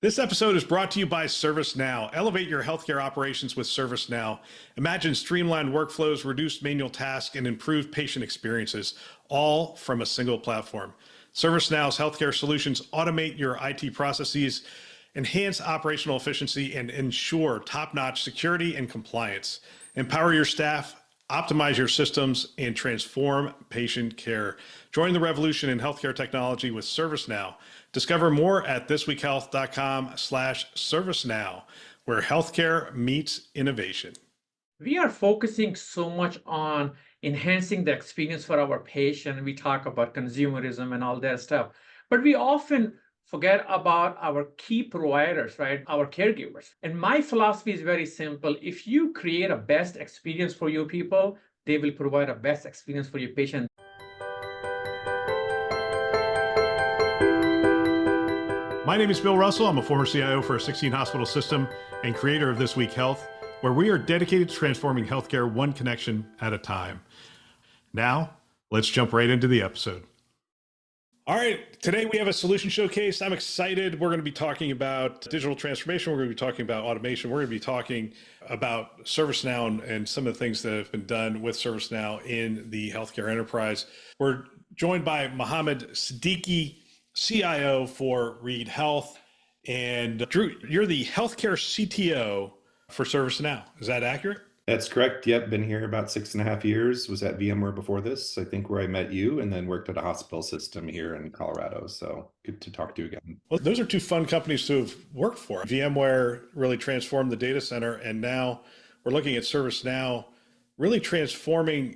This episode is brought to you by ServiceNow. Elevate your healthcare operations with ServiceNow. Imagine streamlined workflows, reduced manual tasks, and improved patient experiences, all from a single platform. ServiceNow's healthcare solutions automate your IT processes, enhance operational efficiency, and ensure top-notch security and compliance. Empower your staff, optimize your systems, and transform patient care. Join the revolution in healthcare technology with ServiceNow. Discover more at thisweekhealth.com/ServiceNow, where healthcare meets innovation. We are focusing so much on enhancing the experience for our patient. We talk about consumerism and all that stuff, but we often forget about our key providers, right? Our caregivers. And my philosophy is very simple. If you create a best experience for your people, they will provide a best experience for your patient. My name is Bill Russell. I'm a former CIO for a 16-hospital system and creator of This Week Health, where we are dedicated to transforming healthcare one connection at a time. Now, let's jump right into the episode. All right, today we have a solution showcase. I'm excited. We're going to be talking about digital transformation. We're going to be talking about automation. We're going to be talking about ServiceNow and some of the things that have been done with ServiceNow in the healthcare enterprise. We're joined by Muhammad Siddiqui, CIO for Reid Health. And Drew, you're the healthcare CTO for ServiceNow. Is that accurate? That's correct. Yep. Been here about 6.5 years. Was at VMware before this, I think, where I met you, and then worked at a hospital system here in Colorado. So good to talk to you again. Well, those are two fun companies to have worked for. VMware really transformed the data center, and now we're looking at ServiceNow really transforming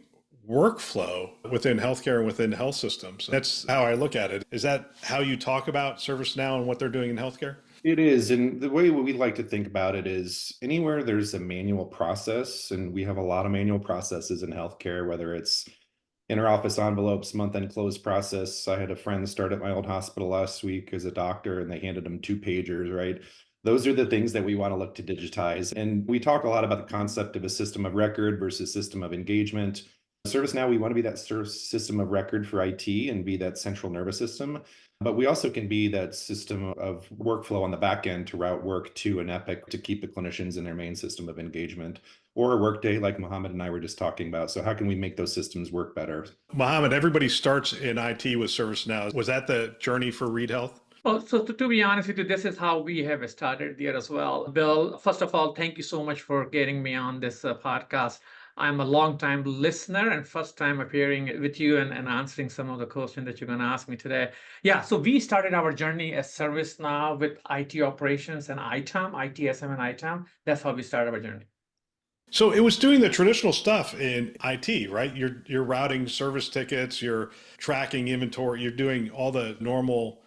workflow within healthcare and within health systems. That's how I look at it. Is that how you talk about ServiceNow and what they're doing in healthcare? It is. And the way we like to think about it is anywhere there's a manual process, and we have a lot of manual processes in healthcare, whether it's interoffice envelopes, month-end close process. I had a friend start at my old hospital last week as a doctor, and they handed him 2 pagers, right? Those are the things that we want to look to digitize. And we talk a lot about the concept of a system of record versus system of engagement. ServiceNow, we want to be that system of record for IT and be that central nervous system, but we also can be that system of workflow on the back end to route work to an Epic to keep the clinicians in their main system of engagement, or a Workday like Muhammad and I were just talking about. So how can we make those systems work better? Muhammad, everybody starts in IT with ServiceNow. Was that the journey for Reid Health? Well, so to be honest with you, this is how we have started there as well. Bill, first of all, thank you so much for getting me on this podcast. I'm a long-time listener and first time appearing with you and answering some of the questions that you're going to ask me today. Yeah, so we started our journey as ServiceNow with IT operations and ITAM, ITSM and ITAM. That's how we started our journey. So it was doing the traditional stuff in IT, right? You're routing service tickets, you're tracking inventory, you're doing all the normal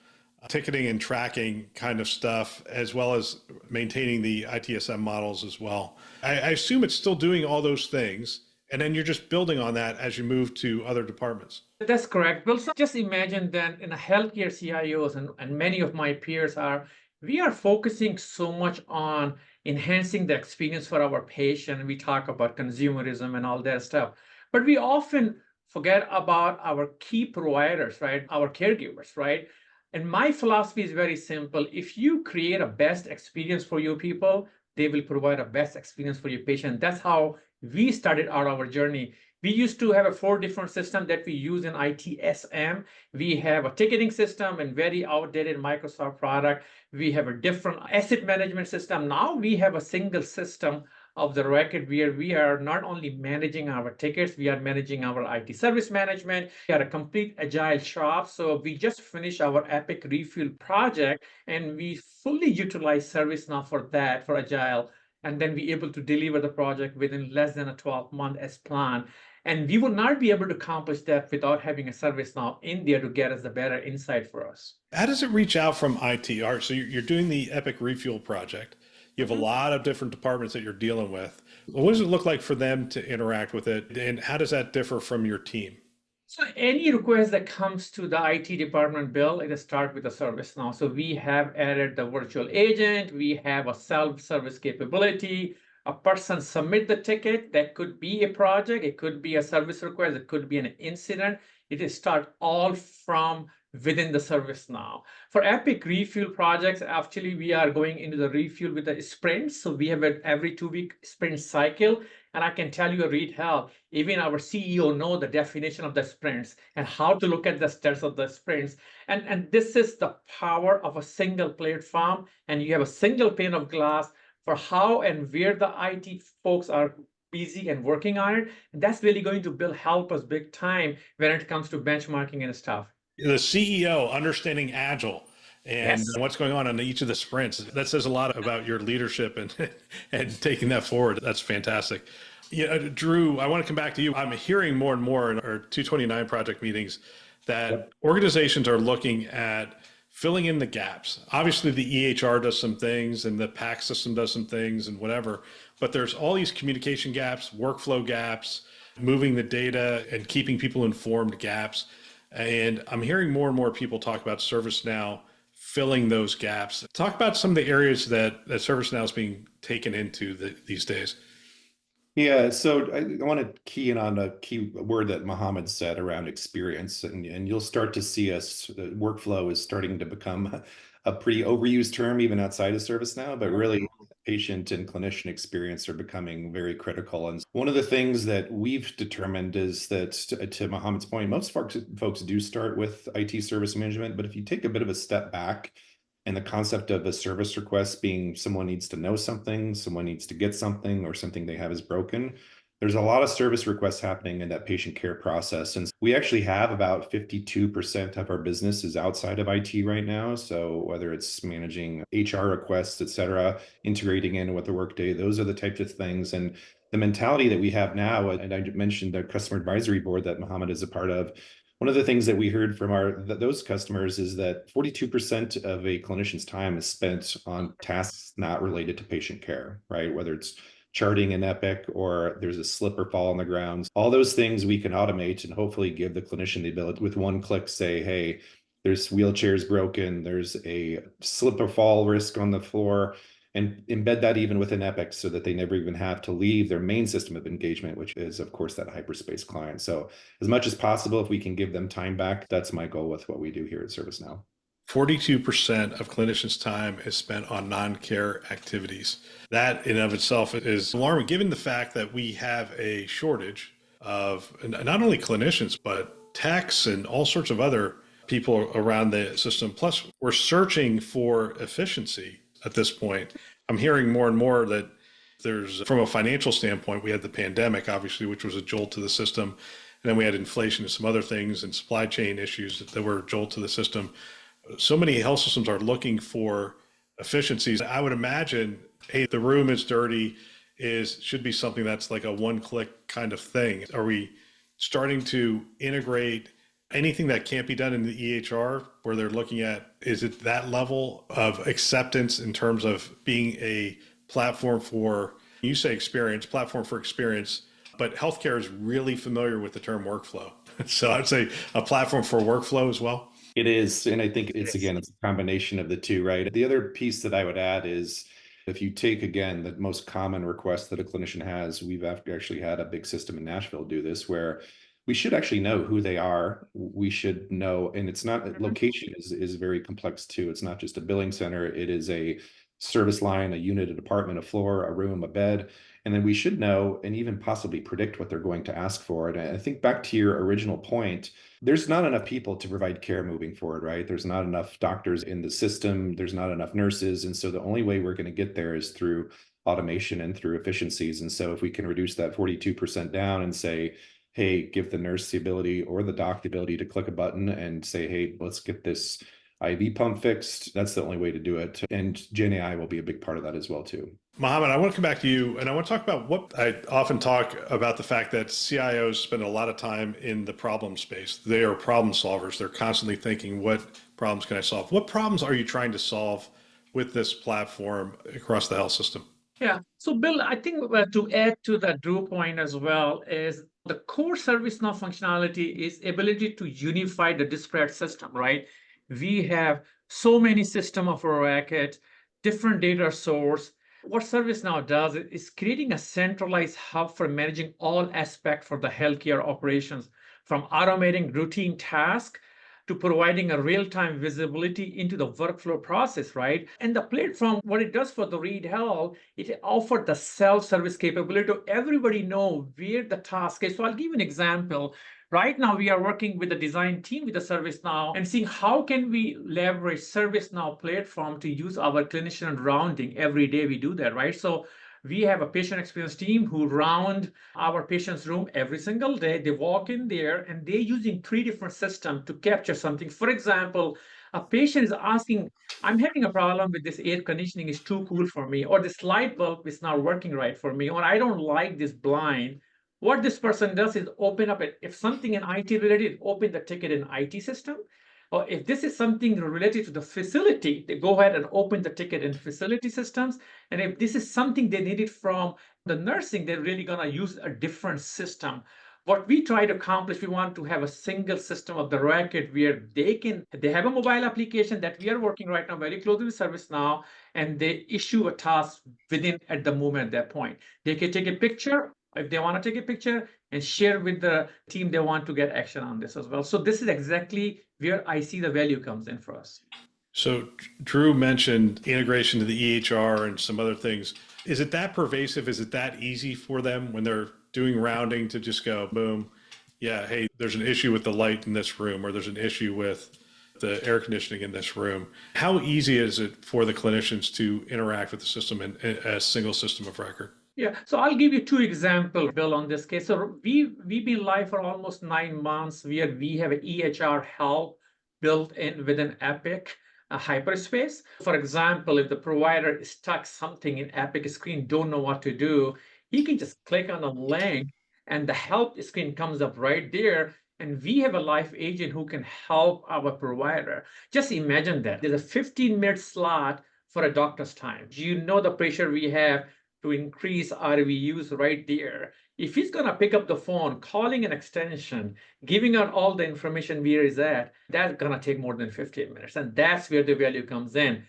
ticketing and tracking kind of stuff, as well as maintaining the ITSM models as well. I assume it's still doing all those things, and then you're just building on that as you move to other departments. That's correct. Well, so just imagine that in a healthcare CIOs and many of my peers we are focusing so much on enhancing the experience for our patient. We talk about consumerism and all that stuff, but we often forget about our key providers, right? Our caregivers, right? And my philosophy is very simple. If you create a best experience for your people, they will provide a best experience for your patient. That's how we started out our journey. We used to have 4 different systems that we use in ITSM. We have a ticketing system and very outdated Microsoft product. We have a different asset management system. Now we have a single system of the record where we are not only managing our tickets, we are managing our IT service management. We are a complete agile shop. So we just finished our Epic refuel project and we fully utilize ServiceNow for that, for agile. And then be able to deliver the project within less than a 12-month as planned. And we would not be able to accomplish that without having a ServiceNow in there to get us the better insight for us. How does it reach out from IT? All right, so you're doing the Epic refuel project. You have a lot of different departments that you're dealing with. What does it look like for them to interact with it? And how does that differ from your team? So any request that comes to the IT department, Bill, it starts with a ServiceNow. So we have added the virtual agent. We have a self-service capability. A person submit the ticket. That could be a project. It could be a service request. It could be an incident. It start all from within the ServiceNow. For Epic refuel projects, actually, we are going into the refuel with the sprints. So we have an every 2-week sprint cycle. And I can tell you, Reid, hell, even our CEO know the definition of the sprints and how to look at the status of the sprints. And this is the power of a single platform. And you have a single pane of glass for how and where the IT folks are busy and working on it. And that's really going to help us big time when it comes to benchmarking and stuff. The CEO understanding Agile and Yes. what's going on each of the sprints. That says a lot about your leadership and taking that forward. That's fantastic. Yeah, Drew, I want to come back to you. I'm hearing more and more in our 229 project meetings that organizations are looking at filling in the gaps. Obviously, the EHR does some things and the PAC system does some things and whatever, but there's all these communication gaps, workflow gaps, moving the data and keeping people informed gaps. And I'm hearing more and more people talk about ServiceNow filling those gaps. Talk about some of the areas that ServiceNow is being taken into these days. Yeah, so I want to key in on a key word that Muhammad said around experience, and you'll start to see us, workflow is starting to become a pretty overused term even outside of ServiceNow, but really patient and clinician experience are becoming very critical. And one of the things that we've determined is that, to Muhammad's point, most folks do start with IT service management, but if you take a bit of a step back, and the concept of a service request being someone needs to know something, someone needs to get something, or something they have is broken. There's a lot of service requests happening in that patient care process. And we actually have about 52% of our business is outside of IT right now. So whether it's managing HR requests, et cetera, integrating in with the Workday, those are the types of things. And the mentality that we have now, and I mentioned the customer advisory board that Muhammad is a part of, one of the things that we heard from those customers is that 42% of a clinician's time is spent on tasks not related to patient care, right? Whether it's charting in Epic or there's a slip or fall on the ground. All those things we can automate and hopefully give the clinician the ability with one click say, hey, there's wheelchairs broken, there's a slip or fall risk on the floor, and embed that even within Epic so that they never even have to leave their main system of engagement, which is, of course, that hyperspace client. So as much as possible, if we can give them time back, that's my goal with what we do here at ServiceNow. 42% of clinicians' time is spent on non-care activities. That in of itself is alarming, given the fact that we have a shortage of not only clinicians, but techs and all sorts of other people around the system. Plus, we're searching for efficiency at this point. I'm hearing more and more that there's, from a financial standpoint, we had the pandemic, obviously, which was a jolt to the system. And then we had inflation and some other things and supply chain issues that were a jolt to the system. So many health systems are looking for efficiencies. I would imagine, hey, the room is dirty, should be something that's like a one-click kind of thing. Are we starting to integrate anything that can't be done in the EHR where they're looking at, is it that level of acceptance in terms of being a platform for, you say experience, platform for experience, but healthcare is really familiar with the term workflow. So I'd say a platform for workflow as well. It is. And I think it's a combination of the two, right? The other piece that I would add is if you take, again, the most common request that a clinician has, we've actually had a big system in Nashville do this where we should actually know who they are. We should know, and it's not, location is very complex too. It's not just a billing center. It is a service line, a unit, a department, a floor, a room, a bed. And then we should know and even possibly predict what they're going to ask for. And I think back to your original point, there's not enough people to provide care moving forward, right? There's not enough doctors in the system. There's not enough nurses. And so the only way we're going to get there is through automation and through efficiencies. And so if we can reduce that 42% down and say, hey, give the nurse the ability or the doc the ability to click a button and say, hey, let's get this IV pump fixed. That's the only way to do it. And Gen AI will be a big part of that as well, too. Muhammad, I want to come back to you and I want to talk about what I often talk about, the fact that CIOs spend a lot of time in the problem space. They are problem solvers. They're constantly thinking, what problems can I solve? What problems are you trying to solve with this platform across the health system? Yeah. So, Bill, I think to add to that Drew point as well is the core ServiceNow functionality is ability to unify the disparate system, right? We have so many systems of our record, different data source. What ServiceNow does is creating a centralized hub for managing all aspects for the healthcare operations, from automating routine tasks to providing a real-time visibility into the workflow process, right? And the platform, what it does for the Reid Health, it offered the self-service capability to everybody know where the task is. So I'll give you an example. Right now, we are working with the design team with the ServiceNow and seeing how can we leverage ServiceNow platform to use our clinician rounding. Every day we do that, right? So we have a patient experience team who round our patient's room every single day. They walk in there and they're using 3 different systems to capture something. For example, a patient is asking, I'm having a problem with this air conditioning is too cool for me, or this light bulb is not working right for me, or I don't like this blind. What this person does is open up it. If something in IT related, open the ticket in IT system. Or if this is something related to the facility, they go ahead and open the ticket in facility systems. And if this is something they needed from the nursing, they're really going to use a different system. What we try to accomplish, we want to have a single system of the record where they have a mobile application that we are working right now very closely with ServiceNow, and they issue a task within at the moment at that point. They can take a picture if they want to take a picture and share with the team they want to get action on this as well. So this is exactly where I see the value comes in for us. So Drew mentioned integration to the EHR and some other things. Is it that pervasive? Is it that easy for them when they're doing rounding to just go, boom, yeah, hey, there's an issue with the light in this room, or there's an issue with the air conditioning in this room? How easy is it for the clinicians to interact with the system in a single system of record? Yeah, so I'll give you 2 examples, Bill, on this case. So we've been live for almost 9 months where we have an EHR help built in within Epic hyperspace. For example, if the provider is stuck something in Epic screen, don't know what to do, he can just click on a link and the help screen comes up right there. And we have a live agent who can help our provider. Just imagine that. There's a 15-minute slot for a doctor's time. You know the pressure we have to increase RVUs right there. If he's going to pick up the phone, calling an extension, giving out all the information where he's at, that's going to take more than 15 minutes. And that's where the value comes in.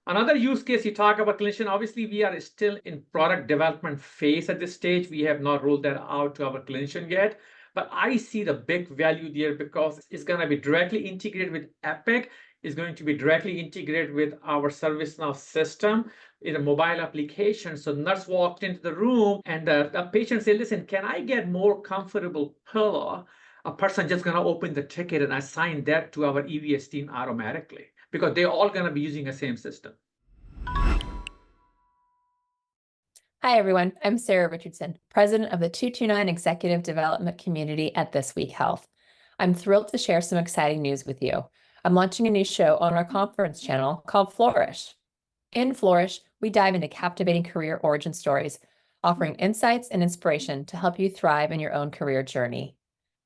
Another use case you talk about clinician, obviously we are still in product development phase at this stage. We have not rolled that out to our clinician yet. But I see the big value there because it's going to be directly integrated with Epic. Is going to be directly integrated with our ServiceNow system in a mobile application. So nurse walked into the room and the patient said, listen, can I get more comfortable pillow? A person just going to open the ticket and assign that to our EVS team automatically because they're all going to be using the same system. Hi, everyone. I'm Sarah Richardson, president of the 229 Executive Development Community at This Week Health. I'm thrilled to share some exciting news with you. I'm launching a new show on our conference channel called Flourish. In Flourish, we dive into captivating career origin stories, offering insights and inspiration to help you thrive in your own career journey.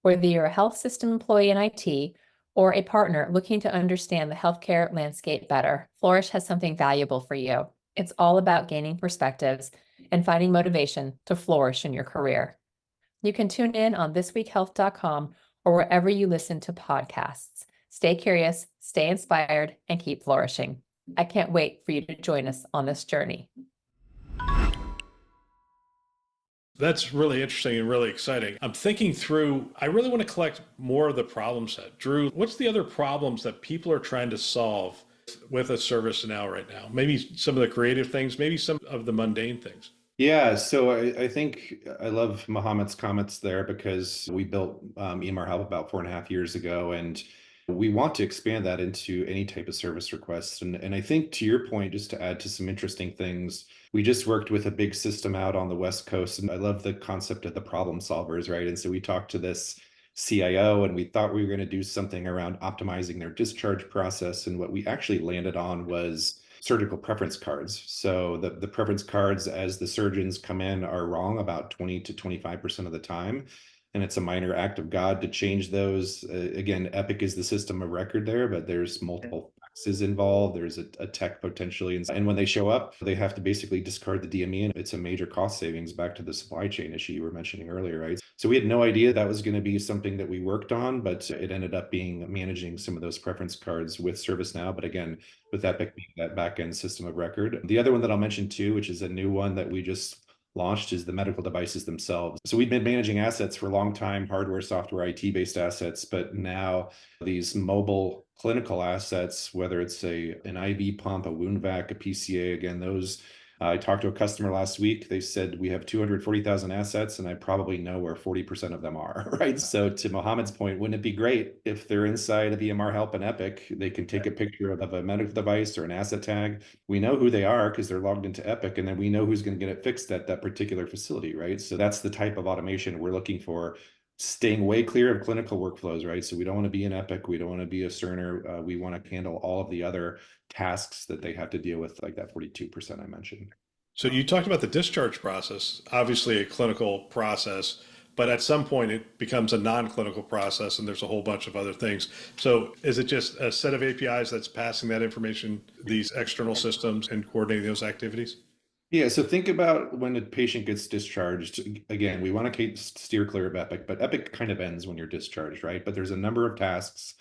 Whether you're a health system employee in IT or a partner looking to understand the healthcare landscape better, Flourish has something valuable for you. It's all about gaining perspectives and finding motivation to flourish in your career. You can tune in on thisweekhealth.com or wherever you listen to podcasts. Stay curious, stay inspired, and keep flourishing. I can't wait for you to join us on this journey. That's really interesting and really exciting. I'm thinking through, I really want to collect more of the problem set. Drew, what's the other problems that people are trying to solve with a ServiceNow right now? Maybe some of the creative things, maybe some of the mundane things. Yeah, so I think I love Muhammad's comments there because we built EMR Help about 4.5 years ago, and we want to expand that into any type of service requests. And I think to your point, just to add to some interesting things, we just worked with a big system out on the West Coast, and I love the concept of the problem solvers, right? And so we talked to this CIO and we thought we were going to do something around optimizing their discharge process. And what we actually landed on was surgical preference cards. So the preference cards as the surgeons come in are wrong about 20 to 25% of the time. And it's a minor act of God to change those. Again, Epic is the system of record there, but there's multiple faxes involved. There's a tech potentially. And when they show up, they have to basically discard the DME, and it's a major cost savings back to the supply chain issue you were mentioning earlier, right? So we had no idea that was going to be something that we worked on, but it ended up being managing some of those preference cards with ServiceNow. But again, with Epic being that back-end system of record. The other one that I'll mention too, which is a new one that we just launched is the medical devices themselves. So we've been managing assets for a long time, hardware, software, IT-based assets, but now these mobile clinical assets, whether it's an IV pump, a wound vac, a PCA, again, those, I talked to a customer last week. They said we have 240,000 assets and I probably know where 40% of them are, right? So to Muhammad's point, wouldn't it be great if they're inside of EMR Help and Epic, they can take a picture of a medical device or an asset tag. We know who they are because they're logged into Epic, and then we know who's going to get it fixed at that particular facility, right? So that's the type of automation we're looking for, staying way clear of clinical workflows, right? So we don't want to be an Epic, we don't want to be a Cerner, we want to handle all of the other tasks that they have to deal with, like that 42% I mentioned. So you talked about the discharge process, obviously a clinical process, but at some point it becomes a non-clinical process and there's a whole bunch of other things. So is it just a set of APIs that's passing that information, these external systems, and coordinating those activities? Yeah, so think about when a patient gets discharged. Again, we want to steer clear of Epic, but Epic kind of ends when you're discharged, right? But there's a number of tasks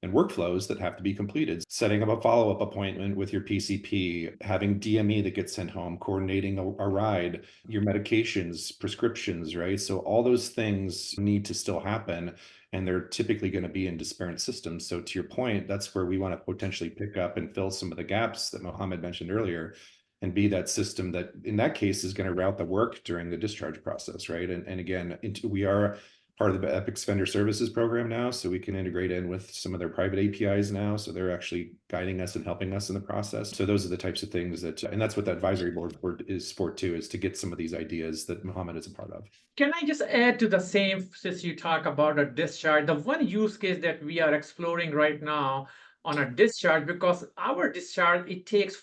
and workflows that have to be completed. Setting up a follow-up appointment with your PCP, having DME that gets sent home, coordinating a ride, your medications, prescriptions, right? So all those things need to still happen, and they're typically going to be in disparate systems. So to your point, that's where we want to potentially pick up and fill some of the gaps that Muhammad mentioned earlier, and be that system that in that case is going to route the work during the discharge process, right? And again, we are part of the Epic's vendor services program now, so we can integrate in with some of their private APIs now. So they're actually guiding us and helping us in the process. So those are the types of things that, and that's what the advisory board is for too, is to get some of these ideas that Muhammad is a part of. Can I just add to the same, since you talk about a discharge, the one use case that we are exploring right now on a discharge, because our discharge, it takes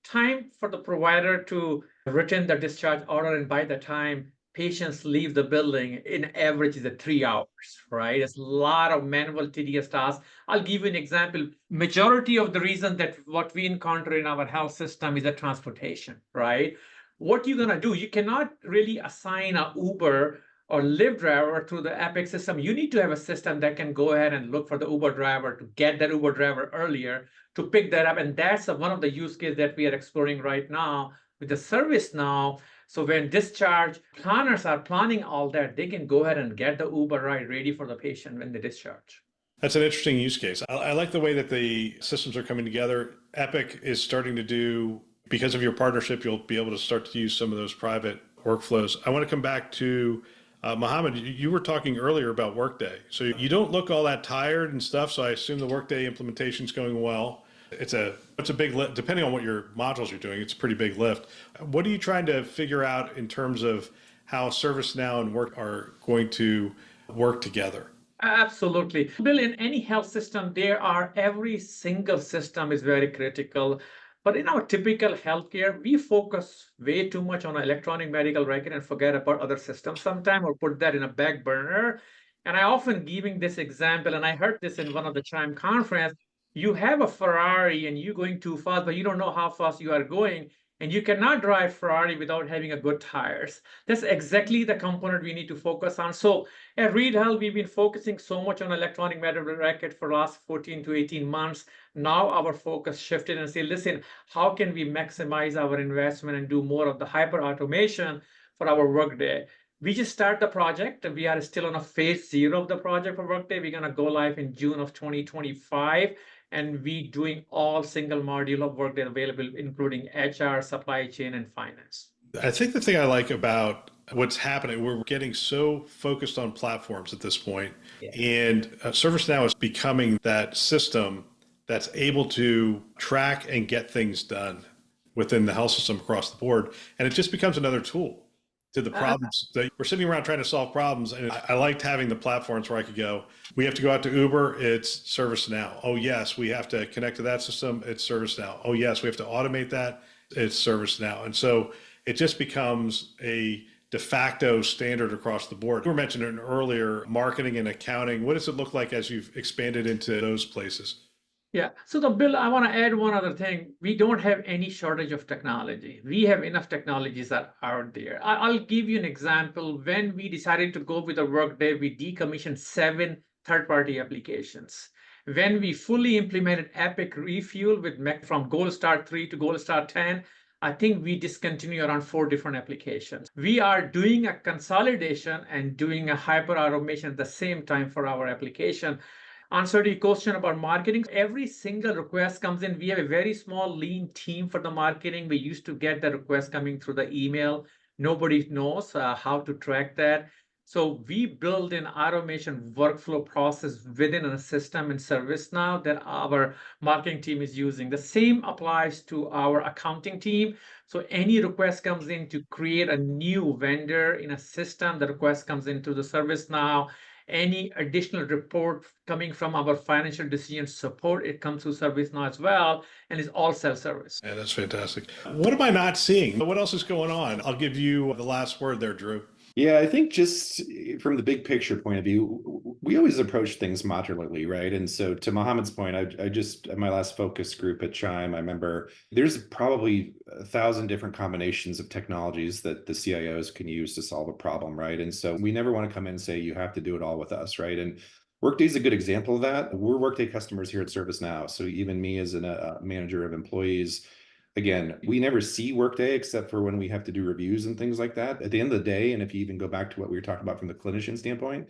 time for the provider to return the discharge order, and by the time patients leave the building, in average is 3 hours, right? It's a lot of manual tedious tasks. I'll give you an example. Majority of the reason that what we encounter in our health system is the transportation, right? What you're gonna do, you cannot really assign a Uber or Lyft driver through the Epic system. You need to have a system that can go ahead and look for the Uber driver, to get that Uber driver earlier, to pick that up. And that's one of the use cases that we are exploring right now with the ServiceNow. So when discharge planners are planning all that, they can go ahead and get the Uber ride ready for the patient when they discharge. That's an interesting use case. I like the way that the systems are coming together. Epic is starting to do, because of your partnership, you'll be able to start to use some of those private workflows. I want to come back to Muhammad. You were talking earlier about Workday. So you don't look all that tired and stuff. So I assume the Workday implementation is going well. It's a big lift, depending on what your modules you're doing. It's a pretty big lift. What are you trying to figure out in terms of how ServiceNow and Work are going to work together? Absolutely. Bill, in any health system, every single system is very critical. But in our typical healthcare, we focus way too much on electronic medical record and forget about other systems sometimes, or put that in a back burner. And I often giving this example, and I heard this in one of the Chime conference. You have a Ferrari and you're going too fast, but you don't know how fast you are going. And you cannot drive Ferrari without having a good tires. That's exactly the component we need to focus on. So at Reid Health, we've been focusing so much on electronic medical record for the last 14 to 18 months. Now our focus shifted and say, listen, how can we maximize our investment and do more of the hyper automation for our Workday? We just start the project. We are still on a phase 0 of the project for Workday. We're going to go live in June of 2025. And we doing all single module of Workday available, including HR, supply chain, and finance. I think the thing I like about what's happening, we're getting so focused on platforms at this point, and ServiceNow is becoming that system that's able to track and get things done within the health system across the board. And it just becomes another tool to the problems that we're sitting around trying to solve problems. And I liked having the platforms where I could go, we have to go out to Uber, it's ServiceNow. Oh yes, we have to connect to that system, it's ServiceNow. Oh yes, we have to automate that, it's ServiceNow. And so it just becomes a de facto standard across the board. You were mentioning earlier, marketing and accounting. What does it look like as you've expanded into those places? Yeah. So Bill, I want to add one other thing. We don't have any shortage of technology. We have enough technologies that are out there. I'll give you an example. When we decided to go with the Workday, we decommissioned 7 third-party applications. When we fully implemented Epic Refuel from Gold Star 3 to Gold Star 10, I think we discontinue around 4 different applications. We are doing a consolidation and doing a hyper automation at the same time for our application. Answer to your question about marketing, every single request comes in. We have a very small lean team for the marketing. We used to get the request coming through the email. Nobody knows how to track that. So we build an automation workflow process within a system in ServiceNow that our marketing team is using. The same applies to our accounting team. So any request comes in to create a new vendor in a system, the request comes into the ServiceNow. Any additional report coming from our financial decision support, it comes through ServiceNow as well, and it's all self-service. Yeah, that's fantastic. What am I not seeing? What else is going on? I'll give you the last word there, Drew. Yeah, I think just from the big picture point of view, we always approach things modularly, right? And so to Muhammad's point, I just, at my last focus group at Chime, I remember there's probably 1,000 different combinations of technologies that the CIOs can use to solve a problem, right? And so we never want to come in and say, you have to do it all with us, right? And Workday is a good example of that. We're Workday customers here at ServiceNow. So even me as a manager of employees, again, we never see Workday except for when we have to do reviews and things like that. At the end of the day, and if you even go back to what we were talking about from the clinician standpoint,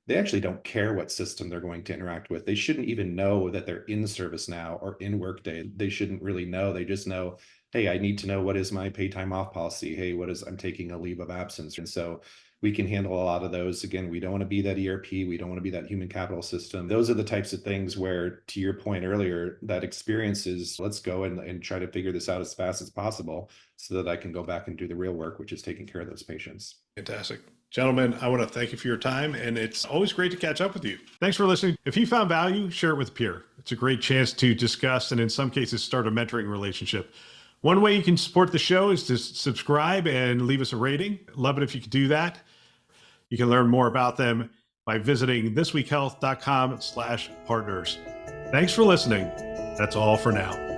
they actually don't care what system they're going to interact with. They shouldn't even know that they're in ServiceNow or in Workday. They shouldn't really know. They just know, hey, I need to know what is my pay time off policy. Hey, I'm taking a leave of absence. And so we can handle a lot of those. Again, we don't want to be that ERP. We don't want to be that human capital system. Those are the types of things where, to your point earlier, that experience is, let's go and try to figure this out as fast as possible so that I can go back and do the real work, which is taking care of those patients. Fantastic. Gentlemen, I want to thank you for your time, and it's always great to catch up with you. Thanks for listening. If you found value, share it with a peer. It's a great chance to discuss and in some cases start a mentoring relationship. One way you can support the show is to subscribe and leave us a rating. Love it if you could do that. You can learn more about them by visiting thisweekhealth.com/partners. Thanks for listening. That's all for now.